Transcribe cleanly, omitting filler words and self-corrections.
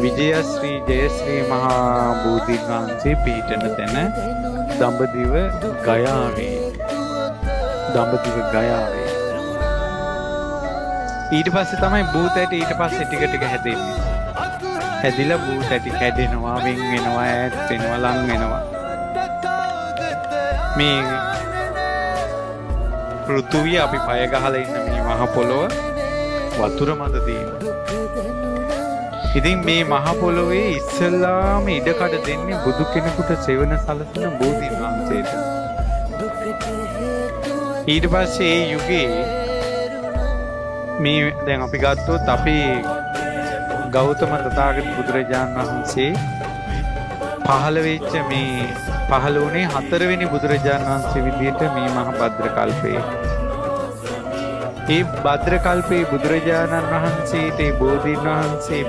විජයශ්‍රී ජයශ්‍රී මහා බෝධීන් වහන්සේ පිහිටන තැන දඹදිව ගයාවේ. දඹදිව ගයාවේ. ඊට පස්සේ තමයි භූත ඇටි ඊට පස්සේ ටික ටික හැදෙන්නේ. හැදිලා භූත ඇටි කැඩෙනවා, වෙන් වෙනවා, ඈත් වෙනවා, ලං වෙනවා. මේ පෘථුවිය අපි පය ගහලා ඉන්න මේ මහ පොළොව වතුර මත තියෙනවා. ඉතින් මේ මහ පොළොවේ ඉස්සල්ලාම ඉඩකඩ දෙන්නේ බුදු කෙනෙකුට සෙවන සලසන බෝධීන් වහන්සේට. ඊට පස්සේ ඒ යුගයේ මේ දැන් අපි ගත්තොත් අපේ ගෞතම තථාගත බුදුරජාණන් වහන්සේ පහළ වෙච්ච මේ පහළ වුණේ 4 වෙනි බුදුරජාණන් වහන්සේ විදිහට මේ මහ භද්‍ර කල්පයේ. ඒ භද්‍ර කල්පයේ බුදුරජාණන් වහන්සේට බෝධීන් වහන්සේ